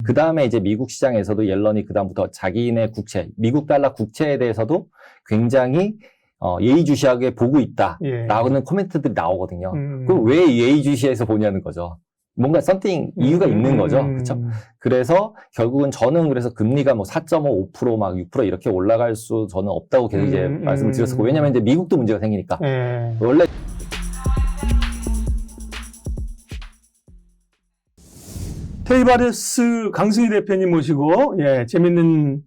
그 다음에 이제 미국 시장에서도 옐런이 그 다음부터 자기네 국채, 미국 달러 국채에 대해서도 굉장히 예의주시하게 보고 있다라는 코멘트들이 나오거든요. 그럼 왜 예의주시해서 보냐는 거죠. 뭔가 something 이유가 있는 거죠. 그렇죠? 그래서 결국은 저는 그래서 금리가 뭐 4.5, 5% 막 6% 이렇게 올라갈 수 저는 없다고 계속 이제 말씀을 드렸었고, 왜냐면 이제 미국도 문제가 생기니까. 원래 테이바레스 강승희 대표님 모시고, 재밌는,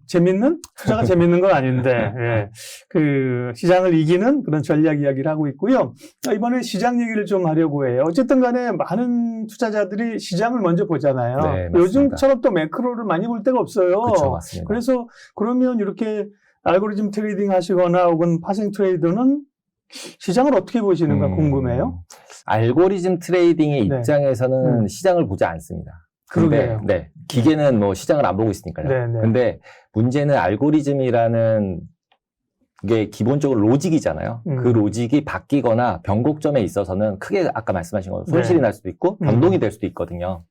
투자가 재밌는 건 아닌데, 그, 시장을 이기는 그런 전략 이야기를 하고 있고요. 이번에 시장 얘기를 좀 하려고 해요. 어쨌든 간에 많은 투자자들이 시장을 먼저 보잖아요. 네, 요즘처럼 또 매크로를 많이 볼 데가 없어요. 그렇죠, 맞습니다. 그래서 그러면 이렇게 알고리즘 트레이딩 하시거나 혹은 파생 트레이더는 시장을 어떻게 보시는가 궁금해요. 알고리즘 트레이딩의 입장에서는 시장을 보지 않습니다. 그러게요. 네. 기계는 뭐 시장을 안 보고 있으니까요. 근데 문제는 알고리즘이라는 게 기본적으로 로직이잖아요. 그 로직이 바뀌거나 변곡점에 있어서는 크게 아까 말씀하신 것처럼 손실이 날 수도 있고 변동이 될 수도 있거든요.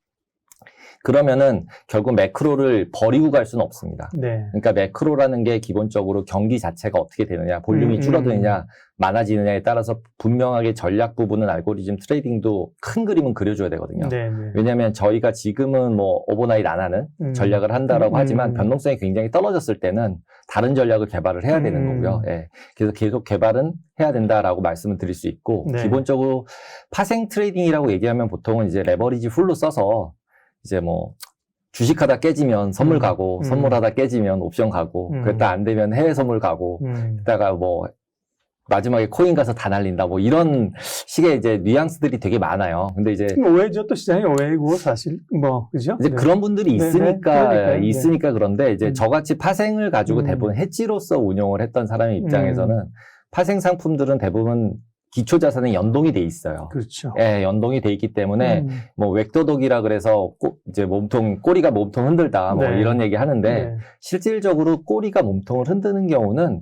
그러면은 결국 매크로를 버리고 갈 수는 없습니다. 그러니까 매크로라는 게 기본적으로 경기 자체가 어떻게 되느냐, 볼륨이 줄어드느냐, 많아지느냐에 따라서 분명하게 전략 부분은 알고리즘 트레이딩도 큰 그림은 그려줘야 되거든요. 왜냐하면 저희가 지금은 뭐 오버나잇 안 하는 전략을 한다라고 하지만 변동성이 굉장히 떨어졌을 때는 다른 전략을 개발을 해야 되는 거고요. 그래서 계속 개발은 해야 된다라고 말씀을 드릴 수 있고, 기본적으로 파생 트레이딩이라고 얘기하면 보통은 이제 레버리지 풀로 써서 이제 뭐 주식하다 깨지면 선물 가고 선물하다 깨지면 옵션 가고 그랬다 안 되면 해외 선물 가고 그러다가 뭐 마지막에 코인 가서 다 날린다 뭐 이런 식의 이제 뉘앙스들이 되게 많아요. 근데 이제 오해죠. 또 시장이 오해이고 사실 뭐 그죠? 이제 그런 분들이 있으니까 그런데 이제 저같이 파생을 가지고 대부분 해지로서 운용을 했던 사람의 입장에서는 파생 상품들은 대부분 기초 자산에 연동이 돼 있어요. 그렇죠. 연동이 돼 있기 때문에 뭐 웩도독이라 그래서 이제 꼬리가 몸통 흔들다 뭐 이런 얘기 하는데 실질적으로 꼬리가 몸통을 흔드는 경우는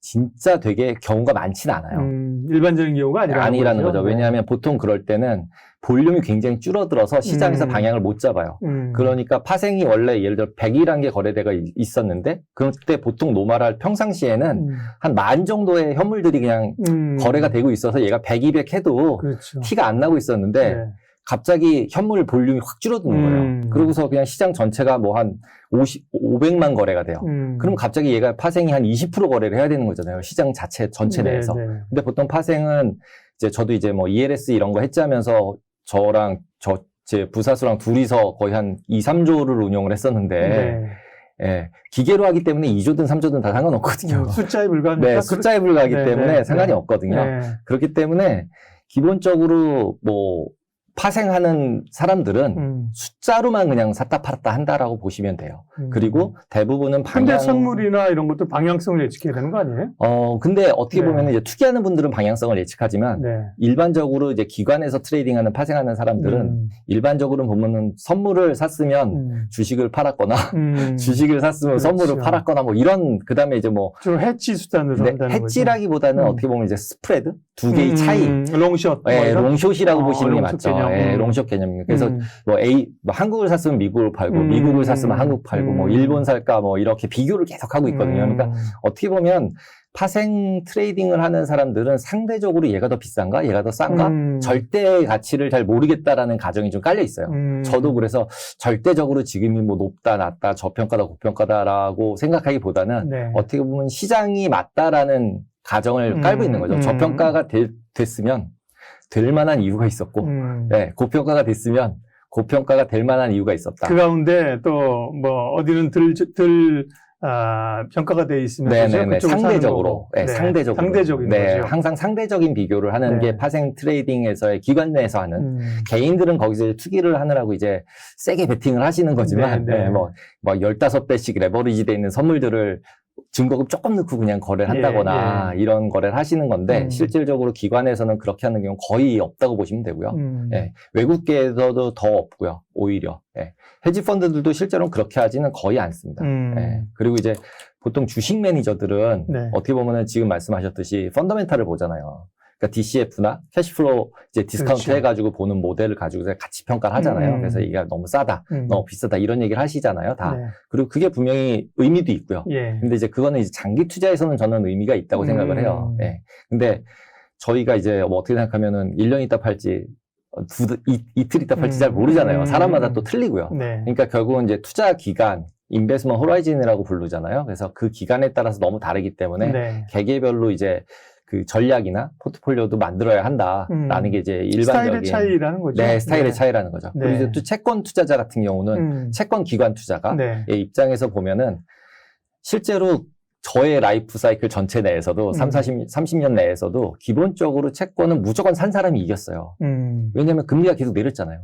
진짜 되게 경우가 많지는 않아요. 일반적인 경우가 아니라는 거죠. 왜냐하면 보통 그럴 때는 볼륨이 굉장히 줄어들어서 시장에서 방향을 못 잡아요. 그러니까 파생이 원래 예를 들어 100이라는 게 거래대가 있었는데 그때 보통 노멀할 평상시에는 한 10,000 정도의 현물들이 그냥 거래가 되고 있어서 얘가 100, 200 해도 티가 안 나고 있었는데 갑자기 현물 볼륨이 확 줄어드는 거예요. 그러고서 그냥 시장 전체가 뭐 한 500만 거래가 돼요. 그럼 갑자기 얘가 파생이 한 20% 거래를 해야 되는 거잖아요. 시장 전체 내에서. 근데 보통 파생은 이제 저도 이제 뭐 ELS 이런 거 했자면서 저랑 제 부사수랑 둘이서 거의 한 2, 3조를 운용을 했었는데 기계로 하기 때문에 2조든 3조든 다 상관없거든요. 숫자에 불과하니까. 숫자에 불과하기 때문에 상관이 없거든요. 그렇기 때문에 기본적으로 뭐 파생하는 사람들은 숫자로만 그냥 샀다 팔았다 한다라고 보시면 돼요. 그리고 대부분은 근데 선물이나 이런 것도 방향성을 예측해야 되는 거 아니에요? 근데 어떻게 보면 이제 투기하는 분들은 방향성을 예측하지만 일반적으로 이제 기관에서 트레이딩하는 파생하는 사람들은 일반적으로 보면은 선물을 샀으면 주식을 팔았거나 주식을 샀으면 선물을 팔았거나 뭐 이런 그다음에 이제 뭐 주로 해지 수단으로 한다는 해지라기보다는 어떻게 보면 이제 스프레드 두 개의 차이 롱숏 롱숏이라고 보시는 게 맞죠. 롱숏 개념입니다. 그래서 뭐 한국을 샀으면 미국을 팔고 미국을 샀으면 한국 팔고 뭐 일본 살까 뭐 이렇게 비교를 계속 하고 있거든요. 그러니까 어떻게 보면 파생 트레이딩을 하는 사람들은 상대적으로 얘가 더 비싼가 얘가 더 싼가 절대 가치를 잘 모르겠다라는 가정이 좀 깔려 있어요. 저도 그래서 절대적으로 지금이 뭐 높다 낮다 저평가다 고평가다라고 생각하기보다는 어떻게 보면 시장이 맞다라는 가정을 깔고 있는 거죠. 저평가가 됐으면 될 만한 이유가 있었고, 고평가가 됐으면 고평가가 될 만한 이유가 있었다. 그 가운데 또 뭐 어디는 평가가 돼 있으면 상대적으로, 상대적인 거죠. 항상 상대적인 비교를 하는 게 파생 트레이딩에서의 기관 내에서 하는 개인들은 거기서 투기를 하느라고 이제 세게 베팅을 하시는 거지만 뭐 15배씩 레버리지 돼 있는 선물들을 증거금 조금 넣고 그냥 거래를 한다거나 이런 거래를 하시는 건데 실질적으로 기관에서는 그렇게 하는 경우는 거의 없다고 보시면 되고요. 외국계에서도 더 없고요. 오히려 헤지 펀드들도 실제로는 그렇게 하지는 거의 않습니다. 그리고 이제 보통 주식 매니저들은 어떻게 보면은 지금 말씀하셨듯이 펀더멘탈을 보잖아요. 그러니까 DCF나 캐시플로우 이제 디스카운트 그렇죠. 해가지고 보는 모델을 가지고 같이 평가를 하잖아요. 그래서 이게 너무 싸다, 너무 비싸다 이런 얘기를 하시잖아요, 다. 네. 그리고 그게 분명히 의미도 있고요. 예. 근데 이제 그거는 이제 장기 투자에서는 저는 의미가 있다고 생각을 해요. 예. 근데 저희가 이제 뭐 어떻게 생각하면은 1년 있다 팔지 이틀 있다 팔지 잘 모르잖아요. 사람마다 또 틀리고요. 네. 그러니까 결국은 이제 투자 기간, 인베스먼트 호라이즌이라고 부르잖아요. 그래서 그 기간에 따라서 너무 다르기 때문에 네. 개개별로 이제 그 전략이나 포트폴리오도 만들어야 한다라는 게 이제 일반적인 스타일의 차이라는 거죠. 네, 스타일의 네. 차이라는 거죠. 네. 그리고 이제 또 채권 투자자 같은 경우는 채권 기관 투자가 네. 입장에서 보면은 실제로 저의 라이프 사이클 전체 내에서도 30년 내에서도 기본적으로 채권은 무조건 산 사람이 이겼어요. 왜냐하면 금리가 계속 내렸잖아요.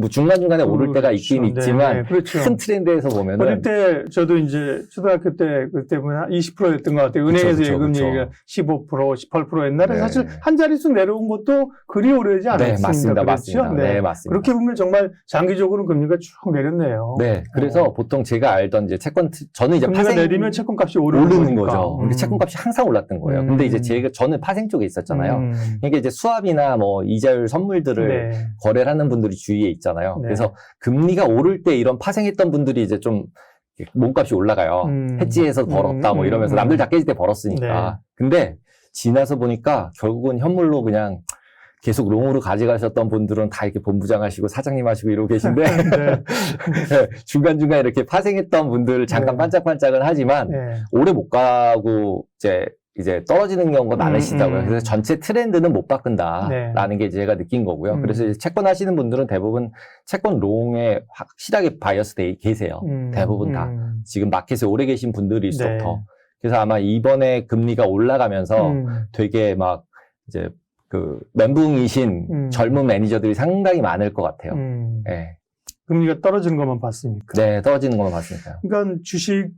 뭐 중간중간에 오를 때가 있긴 네, 있지만 네, 그렇죠. 큰 트렌드에서 보면은 어릴 때 저도 이제 초등학교 때 그때면 한 20%였던 것 같아요. 은행에서 예금 얘기가 15%, 18% 옛날에 네. 사실 한 자릿수 내려온 것도 그리 오르지 않았습니다. 네, 맞습니다. 그렇죠? 맞습니다. 네, 맞습니다. 그렇게 보면 정말 장기적으로 금리가 쭉 내렸네요. 네, 그래서 보통 제가 알던 이제 저는 이제 금리가 내리면 채권값이 오르는 거죠. 근데 채권값이 항상 올랐던 거예요. 근데 이제 저는 파생 쪽에 있었잖아요. 그러니까 이제 수합이나 뭐 이자율 선물들을 네. 거래를 하는 분들이 주위에 있잖아요. 네. 그래서 금리가 오를 때 이런 파생했던 분들이 이제 좀 몸값이 올라가요. 해지해서 벌었다 뭐 이러면서 남들 다 깨질 때 벌었으니까. 네. 근데 지나서 보니까 결국은 현물로 그냥 계속 롱으로 가져가셨던 분들은 다 이렇게 본부장 하시고 사장님 하시고 이러고 계신데 네. 중간중간 이렇게 파생했던 분들 잠깐 네. 반짝반짝은 하지만 네. 오래 못 가고 이제 떨어지는 경우가 많으시다고요. 그래서 전체 트렌드는 못 바꾼다라는 게 제가 느낀 거고요. 그래서 이제 채권 하시는 분들은 대부분 채권 롱에 확실하게 바이어스 돼 계세요. 대부분 다. 지금 마켓에 오래 계신 분들일수록 네. 더. 그래서 아마 이번에 금리가 올라가면서 되게 막 이제 그 멘붕이신 젊은 매니저들이 상당히 많을 것 같아요. 네. 금리가 떨어지는 것만 봤으니까. 네, 떨어지는 것만 봤으니까요. 그러니까 주식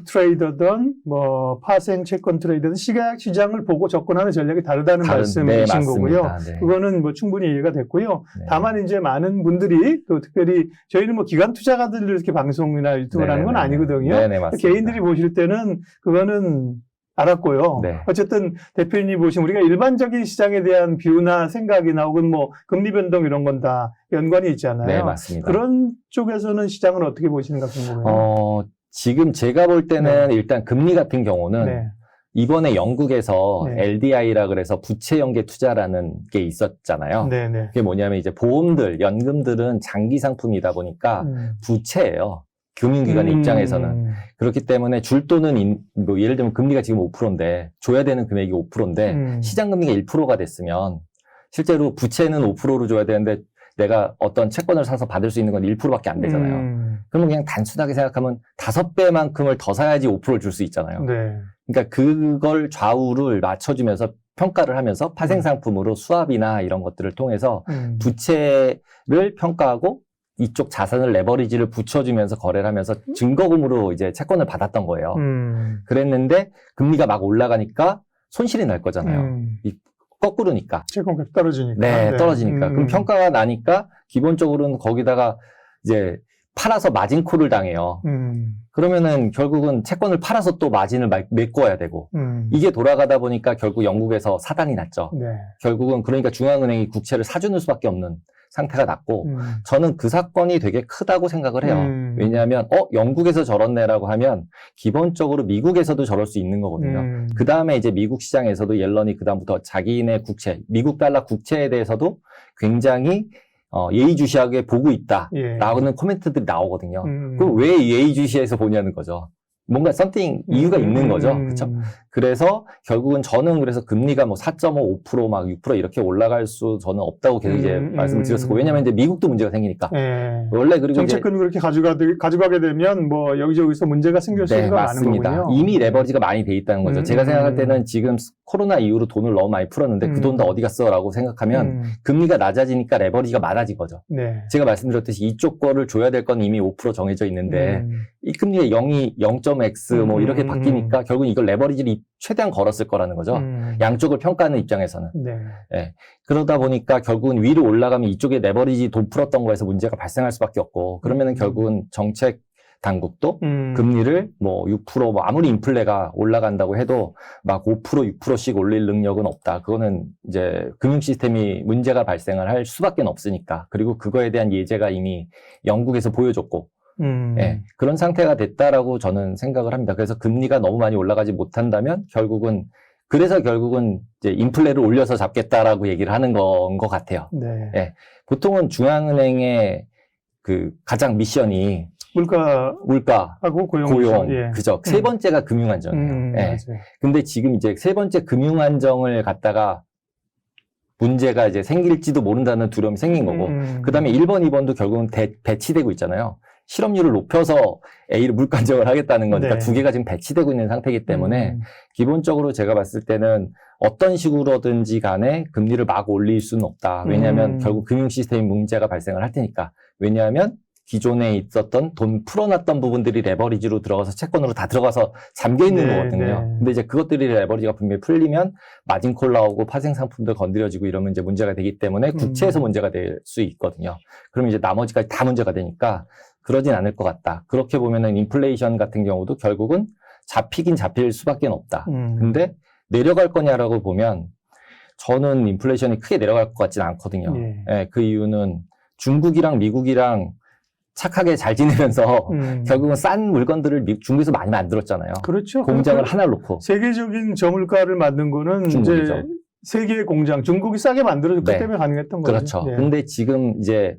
트레이더든 뭐 파생 채권 트레이더든 시장을 보고 접근하는 전략이 다르다는 말씀이신 거고요. 네. 그거는 뭐 충분히 이해가 됐고요. 네. 다만 이제 많은 분들이 또 특별히 저희는 뭐 기관 투자가들을 이렇게 방송이나 유튜브를 하는 건 아니거든요. 네네, 맞습니다. 개인들이 보실 때는 그거는 알았고요. 네. 어쨌든 대표님이 보시면 우리가 일반적인 시장에 대한 뷰나 생각이나 혹은 뭐 금리 변동 이런 건 다 연관이 있잖아요. 네, 맞습니다. 그런 쪽에서는 시장을 어떻게 보시는가 궁금해요. 지금 제가 볼 때는 네. 일단 금리 같은 경우는 네. 이번에 영국에서 네. LDI라 그래서 부채 연계 투자라는 게 있었잖아요. 네, 네. 그게 뭐냐면 이제 보험들, 연금들은 장기 상품이다 보니까 부채예요. 금융기관의 입장에서는. 그렇기 때문에 줄 돈은 뭐 예를 들면 금리가 지금 5%인데 줘야 되는 금액이 5%인데 시장 금리가 1%가 됐으면 실제로 부채는 5%로 줘야 되는데 내가 어떤 채권을 사서 받을 수 있는 건 1%밖에 안 되잖아요. 그러면 그냥 단순하게 생각하면 5배만큼을 더 사야지 5%를 줄 수 있잖아요. 네. 그러니까 그걸 좌우를 맞춰주면서 평가를 하면서 파생상품으로 수합이나 이런 것들을 통해서 부채를 평가하고 이쪽 자산을 레버리지를 붙여주면서 거래를 하면서 증거금으로 이제 채권을 받았던 거예요. 그랬는데 금리가 막 올라가니까 손실이 날 거잖아요. 거꾸로니까. 채권값이 떨어지니까. 네, 떨어지니까. 그럼 평가가 나니까 기본적으로는 거기다가 이제 팔아서 마진콜을 당해요. 그러면은 결국은 채권을 팔아서 또 마진을 메꿔야 되고 이게 돌아가다 보니까 결국 영국에서 사단이 났죠. 네. 결국은 그러니까 중앙은행이 국채를 사주는 수밖에 없는 상태가 났고 저는 그 사건이 되게 크다고 생각을 해요. 왜냐하면 영국에서 저렇네라고 하면 기본적으로 미국에서도 저럴 수 있는 거거든요. 그 다음에 이제 미국 시장에서도 옐런이 그 다음부터 자기네 국채, 미국 달러 국채에 대해서도 굉장히 예의주시하게 보고 있다라는 코멘트들이 나오거든요. 그럼 왜 예의주시해서 보냐는 거죠. 뭔가 something 이유가 있는 거죠. 그렇죠? 그래서 결국은 저는 그래서 금리가 뭐 4.5, 5%, 막 6% 이렇게 올라갈 수 저는 없다고 계속 이제 말씀을 드렸었고, 왜냐면 이제 미국도 문제가 생기니까. 원래 그리고 정책금을 그렇게 가져가게 되면 뭐 여기저기서 문제가 생길 수가 많은 거군요. 이미 레버리지가 많이 돼 있다는 거죠. 제가 생각할 때는 지금 코로나 이후로 돈을 너무 많이 풀었는데 그 돈 다 어디 갔어라고 생각하면 금리가 낮아지니까 레버리지가 많아진 거죠. 네. 제가 말씀드렸듯이 이쪽 거를 줘야 될 건 이미 5% 정해져 있는데 이 금리가 0.x 뭐 이렇게 바뀌니까 결국 이걸 레버리지를 최대한 걸었을 거라는 거죠. 양쪽을 평가하는 입장에서는. 네. 네. 그러다 보니까 결국은 위로 올라가면 이쪽에 레버리지 돈 풀었던 거에서 문제가 발생할 수밖에 없고 그러면은 결국은 정책 당국도 금리를 뭐 6%, 뭐 아무리 인플레가 올라간다고 해도 막 5%, 6%씩 올릴 능력은 없다. 그거는 이제 금융 시스템이 문제가 발생을 할 수밖에 없으니까. 그리고 그거에 대한 예제가 이미 영국에서 보여줬고, 예, 그런 상태가 됐다라고 저는 생각을 합니다. 그래서 금리가 너무 많이 올라가지 못한다면 그래서 결국은 이제 인플레를 올려서 잡겠다라고 얘기를 하는 건 것 같아요. 네. 예, 보통은 중앙은행의 그 가장 미션이 물가하고 고용, 예. 그죠. 세 번째가 금융안정이에요. 예. 근데 지금 이제 세 번째 금융안정을 갖다가 문제가 이제 생길지도 모른다는 두려움이 생긴 거고, 그 다음에 1번, 2번도 결국은 배치되고 있잖아요. 실업률을 높여서 A를 물가안정을 하겠다는 거니까 네. 두 개가 지금 배치되고 있는 상태이기 때문에 기본적으로 제가 봤을 때는 어떤 식으로든지 간에 금리를 막 올릴 수는 없다. 왜냐하면 결국 금융 시스템에 문제가 발생을 할 테니까. 왜냐하면 기존에 있었던 돈 풀어놨던 부분들이 레버리지로 들어가서 채권으로 다 들어가서 잠겨 있는 네, 거거든요. 네. 근데 이제 그것들이 레버리지가 분명히 풀리면 마진콜 나오고 파생 상품들 건드려지고 이러면 이제 문제가 되기 때문에 국채에서 문제가 될 수 있거든요. 그러면 이제 나머지까지 다 문제가 되니까 그러진 않을 것 같다. 그렇게 보면은 인플레이션 같은 경우도 결국은 잡히긴 잡힐 수밖에 없다. 근데 내려갈 거냐라고 보면 저는 인플레이션이 크게 내려갈 것 같지는 않거든요. 예. 예, 그 이유는 중국이랑 미국이랑 착하게 잘 지내면서 결국은 싼 물건들을 중국에서 많이 만들었잖아요. 그렇죠. 공장을 하나 놓고. 세계적인 저물가를 만든 거는 중국이죠. 이제 세계의 공장, 중국이 싸게 만들어줬기 네. 때문에 가능했던 거죠. 그렇죠. 예. 근데 지금 이제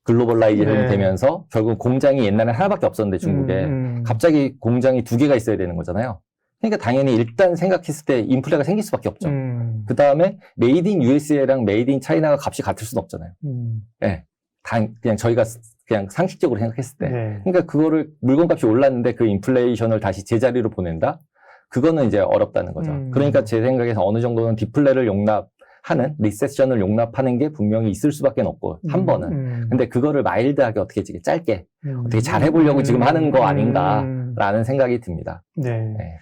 글로벌라이제이션이 네. 되면서 결국 공장이 옛날에 하나밖에 없었는데 중국에 갑자기 공장이 두 개가 있어야 되는 거잖아요. 그러니까 당연히 일단 생각했을 때 인플레가 생길 수밖에 없죠. 그 다음에 메이드 인 USA랑 메이드 인 차이나가 값이 같을 수는 없잖아요. 네. 그냥 저희가 그냥 상식적으로 생각했을 때. 네. 그러니까 그거를 물건값이 올랐는데 그 인플레이션을 다시 제자리로 보낸다? 그거는 이제 어렵다는 거죠. 그러니까 제 생각에서 어느 정도는 디플레를 용납하는, 리세션을 용납하는 게 분명히 있을 수밖에 없고, 한 번은. 근데 그거를 마일드하게 어떻게 짧게, 어떻게 잘 해보려고 지금 하는 거 아닌가라는 생각이 듭니다. 네. 네.